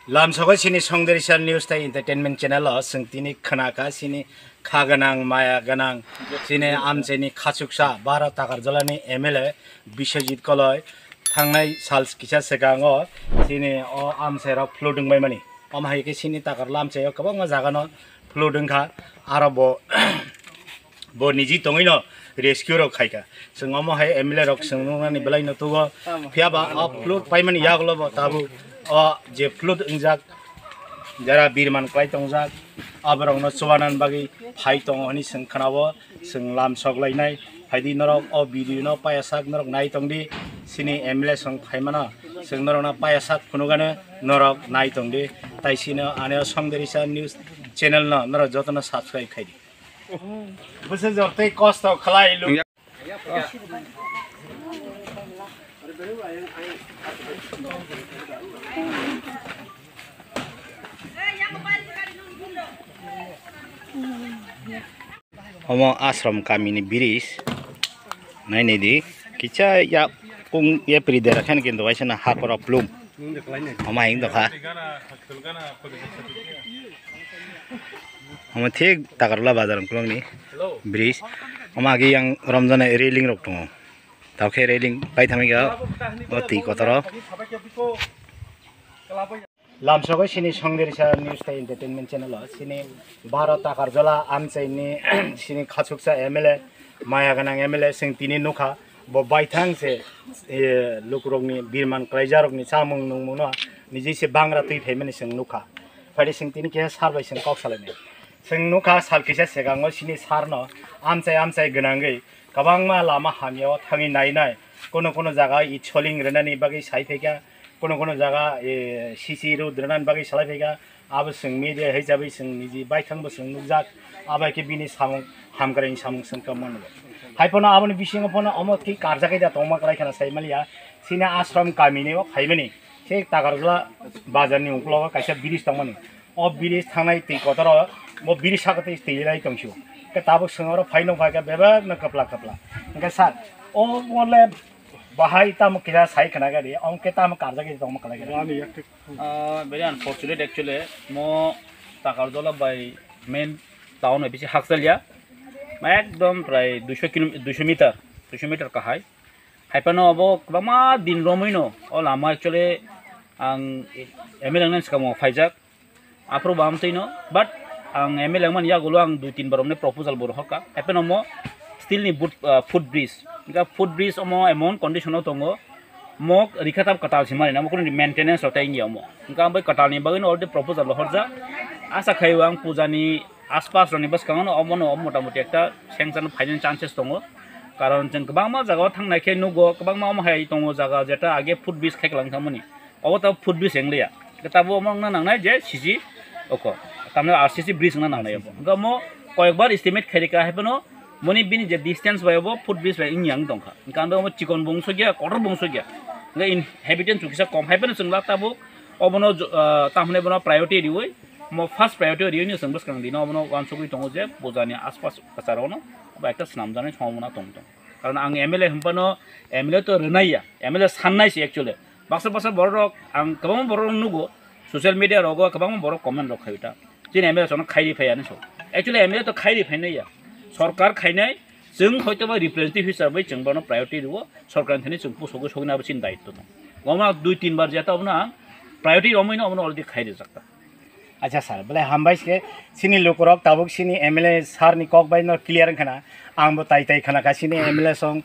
लामसगो सिनी संदेरिसा न्यूज ताई entertainment channel संतिनी खनाका सिनी खागनांग माया गनांग सिनी आमचेनी खाचुकसा भारत ताकार जलानि एमएलए विश्वजित कलय थांनाय साल किसा सेगांगो सिनी अ आमसेरा फ्लुदुंबाय मानि अमहायके सिनी ताकार लामसेयाव गोबां जागानो फ्लुदुंखा आरो बो निजि तङैनो रेस्क्यू रक खायका जों अमहाय एमएलए रक सोंनानै बेलायनो तुगो फियाबा अ फ्लुद पाइमानि यागलबो ताबु जे फ्लुद इंजाक जरा बिरमान क्लाय तंजाक आबरंनो चवानान बागै फाइ तङ हनि जों खोनाबो जों लाम सगलायनाय फाइदि नरक अ भिडिअ पायासाक नरक नाय तंदि सिनि एमएलए सं फाइमाना जों नरकना पायासाक खुनुगानो नरक नाय तंदि ताइसिनो आने संदेरिसा न्यूज चैनल न नरक जतन सब्सक्राइब खाइदि बोसोर जर्तै कष्ट खलाय लु हम आश्रम कामिनी ब्रिज नायनायदि किचा या पुं ये प्रिदेर खान किन्तु वाइसना हाकर प्लुम हम हिंग दखा हम ठीक ताकारला बाजार क्लंगनि ब्रिज हम आगे yang रमजान रेलिंग रक दङ तावखे रेलिंग बाय थामिगा अति कतर लामसगो सिनी संदेरिसा न्यूज ताई एंटरटेनमेंट चैनल सिनी भारत ताकार जला आमचैनि सिनी खाचुकसा एमएलए माया गनां एमएलए जों तिनि नुखा ब बायथां से लुकरगनि बिरमान क्लाइजारगनि सामुं नुमुनो निजिसे बांग्रा तै फाइमानि जों नुखा फाइदि जों तिनि के सारबाय जों कावसालायनाय जों नुखा सालकिसा सेगाङो सिनि सारनो आमचाय गनांगै गोबांमा लामा हामियाव थाङि नायनाय कोनो जागा इ छलिं रेनानि बागै साइफेगा कोनो जागा सीसी रोड रेनानि बागै सालायफेगा आबो जों मीडिया हिसाबै जों निजि बायथांबो जों नुजाक आबायके बिनि सामुं हामग्रायनि सामुं सोंका मनबो हायफोना आबनि बिसिङो फना अमतकी कारजाकै दा तंमा क्लायखाना साइमालिया सिना आश्रम कामिनियाव फाइमानि से तागारला बाजारनि उक्लवा कायसा ब्रिज तंमानि अ ब्रिज थांनाय तै कतर म ब्रिज साकते तैलाय तंसु के ताबो सोंगर फाइनो फायका बेबाग न कपला इनका सार ओ मोले बाहाय ताम किरा साइ खना गाडी अंके ताम कारजाकै तंमा क्लायखाना very unfortunate actually mo takarjola by main town e bisi haksalya একদম প্রায় 200 মিটার কাহাই হাইপানো অব কবামা দিন রমইনো অল আমা एक्चुअली आं एमएलए नन सिकामो फाइजाक आप्रो बामतैनो बाट आं एमएलए मान यागुलो आं 2-3 बार हमने प्रपोजल बर हका हाइपानो मो स्टिल नि फुट ब्रिज इनका फुट ब्रिज अमो एमन कंडीशनाव दंगो मक रिखाताब कटाल सिमारि ना मकुन मेंटेनेंस अटाइ नियामो इनका बै कटालनि बागैनो अलरेडी प्रपोजल हरजा आशा खायो आं पूजानि आसपास रनि बस कांगनो अमनो मोटामोटी एकटा सेंक्शन फाइनाल चान्सेस दङ कारण जों गोबांमा जागायाव थांनायखे नुगो गोबांमा अमहाय दङ जागा जेटा आगे फुट ब्रिज खायखलांथामोनि अबता फुट ब्रिज हेंलिया ताबो अमंना नांनाय जे सीसी ओको तामने आरसीसी ब्रिज ना नांनाय अब गमो कयेकबार एस्टिमेट खायरिका हेबनो मनि बिनि जे डिस्टेंस बायबो फुट ब्रिज बाय इन्यां दंखा कांदो म चिकन बंसो गया कटर बंसो गया गे इनहेबिटेंट सुकिसा कम हायबनो जोंला ताबो अबनो तामने बनो प्रायोरिटी दिवै म फर्स्ट प्रायोरिटी रियुनि संबस कांग दिनो अबनो वानसुगि दङ जे बोजानि आसपास कसारावनो बा एकटा स्नाम जानाय समना दं कारण आं एमएलए हम्पानो एमएलए तो रनाइया एमएलए साननायसि एक्चुअली बाक्सा बर आं गोबां बर नुगो ससियेल मीडिया रगो गोबां बर कमेन्ट रखायटा जिन एमएलए सन खायरि फायानो सो एक्चुअली एमएलए तो खायरि फायनाया सरकार खायनाय जों हयतोबा रिप्रेजेंटेटिभ हिसाबै जों बनो प्रायोरिटी दिवो सरकारनि थाखाय जों पुसोगो सगनाबो सिन दायित्व दं गमा 2-3 बार जेता अबना प्रायोरिटी रमैनो अबनो अलरेडी खायरि जाक्ता अच्छा सर बोले हम के सिनी लोकरक ताबुक सिनी एमएलए सार नि कक बाय न क्लियर खना आंबो ताइ खना का सिनी एमएलए सं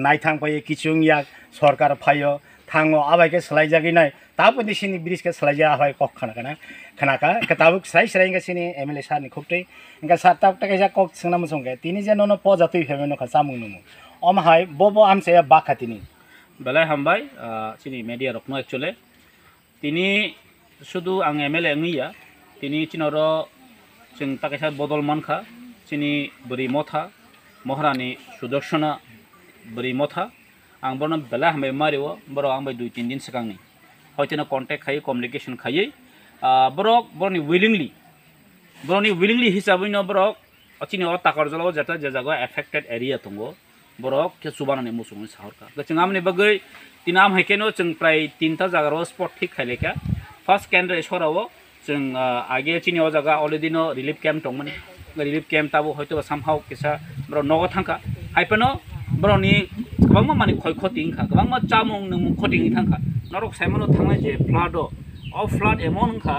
नाय थां पय किचुं या सरकार फायो थांगो आबायके सलाय जागि नाय ताबो सिनी ब्रिज के सलाय जा हाय कक खना का ताबुक सराय के सिनी एमएलए सार नि खुबतै इनका सार ताक तकैसा कक संना मसंगे तिनी जे ननो पजातै फेमेनो खा सामुं नुमु अम हाय बबो आमसे बाखातिनि बेलाय हामबाय सिनी मीडिया रखनो एक्चुअली तिनी शुद्ध आं एमएलए ngैया तिनी चिनरो जों ताकैसा बदल मानखा चिनी बरि मथा महारानी सुदर्शना बरि मथा आं बरन बेला हामबाय मारियो बर आं बाय 2-3 दिन सिगांनि हयतोनो कन्टेक्ट खायो कम्युनिकेशन खायो बरनि विलिंगली हिसाबैनो बरक अचिनि अ ताकारजलाव जेटा जे जागा एफेक्टेड एरिया दंगो बरक के सुबानानि मुसुंनि साहरका जों आमनि बागै तिनाम हायकेनो जों प्राय 3टा जागाराव स्पट ठीक खायलेका फार्स्ट केन्द्र सराव जों आगे चिनि अ जागा अलरेडि नो रिलिफ कैम्प दंमोन रिलिफ कैम्प ताबो हयतो सामहाव किसा ब्र नगो थांखा हाइपेनो ब्रनि गोबां माने खय खति इंखा गोबां मा चामुं नों खति थांखा नरक साइमनो थांनाय जे फ्लाड अ फ्लाड एमन इंखा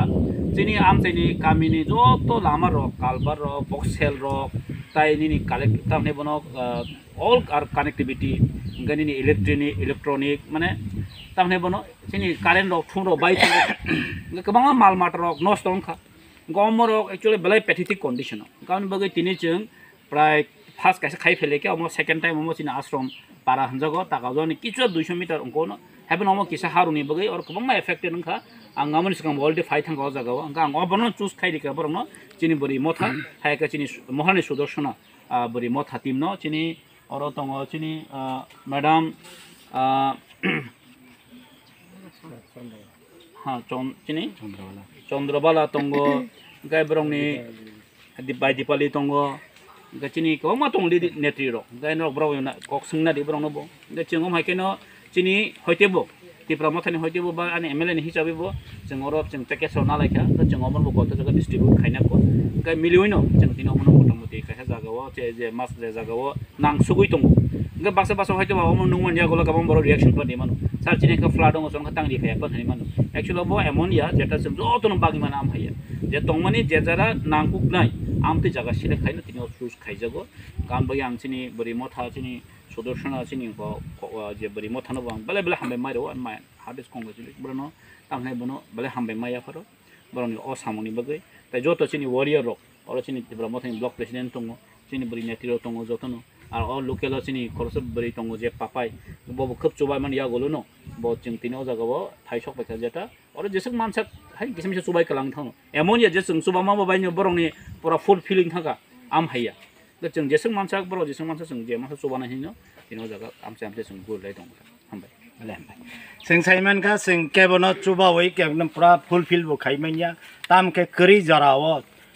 जोंनि आमचाइनि गामिनि जत लामा रक कालबार रक बक्सेल रक ताइनि कालेक्ट तामने बनो ऑल आर कनेक्टिविटी गनिनि इलेक्ट्रॉनिक माने तामने बनो जोंनि कारेन्ट रक थुम रक बाइ गोबां माल माट रक नस्ट इंखा गम रक एक्चुअली बेलाय पेथेटिक कंडिशन गावनि बगै तिनि जों प्राय फार्स्ट कैसे खाई फेले के अमो सेकेंड टाइम अमो चिना आश्रम पारा हंजागो ताकाजोनि किछु 200 मीटर अंकोनो हेबन अमो किसा हारुनि बगै और गोबां एफेक्टेड नखा आं गामनि सिगां अलरेडि फाइट थांगा जागाव आं अबनो चूज खाइदिका बरनो चिनि बरि मथा हायका चिनि महानि सुदर्शना बरि मथा टीमनो चिनि अरो तंगो चिनि मैडम हाँ चिनि चंद्रबाला तंगो गाय बरंनि दीपाली तंगो चिनि गोबां मा दं नेत्री रक गाय नक ब्राव कक सोंना दि ब्रावनो बो चिंगम हायकेनो चिनि हयतेबो तिप्रा मथानि हयतेबो बा आनि एमएलए नि हिसाबैबो जों अरब जों पेकेज ना लायखा त जों अमन बो गत जगा डिस्ट्रिब्यूट खाइनाको गाय मिलिवइनो जों तिनो अमन मोटामोटी खायसा जागाव जे मास जे जागाव नांसुगै दङ गा बासा बासा हयतो अमन नंमन या गला गोबां बर रिएक्शन पर दिमानो सार चिनि का फ्लाड दङ जों खातांनि खाया पर हानि मानो एक्चुअली बो एमोनिया जेटा जों जतनो बागि माना आम हाया जे दंमानि जे जरा नांकुक नाय आमते जागा सिले खाइनो तिनो चूज खाइजागो गान बय आं चिनि बरि मथा चिनि सुदर्शना चिनि जे बरि मथानो बां बेले बेले हामबे माइरो आन माय हार्डेस्ट कंग्रेचुलेट ब्रनो तांनाय बनो बेले हामबे माया फरो ब्रनो अ सामनि बगै ताइ जतो चिनि वॉरियर रक और चिनि तिब्रा मथानि ब्लक प्रेसिडेंट दङ चिनि बरि नेतिरो दङ जतनो आर अ लोकेल चिनि खरस बरि दङ जे पापाय बबो खोब चुबाय मान या गलो न ब जों तिनो जागाव थाइसक बायखा जेटा और जेसक मानसा हाय किसम से चुबाय कलां थाङो एमोनिया जे जों चुबा मा बायनो बरंनि पुरा फुल फिलिंग थाका आम हाया जों जेसक मानसा बर जेसक मानसा जों जे मानसा चुबाना हिनो तिनो जागा आमसे जों गुरलाय दङ हामबाय जों साइमन का जों केबनो चुबावै केबनो पुरा फुलफिल बो खाइमैया ताम के करी जराव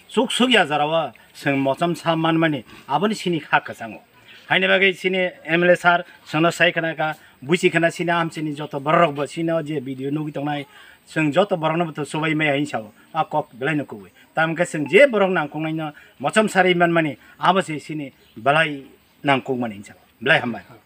सुख सुगिया जराव जों मचम सामान माने आबनि सिनि खाक सांगो हाइने बागै सिनि एमएलए सार सनो साइखना का बुसिखना सिना आमसिनि जत बरक बो सिनो जे भिडियो नुगि तंनाय जों जत बरन बो सबाय मै हिसाब आ कक बेलायनो कुबै ताम के जों जे बरक नांखंनायनो मचम सारि मान माने आबसे सिनि बलाय नांखं माने हिसाब बेलाय हामबाय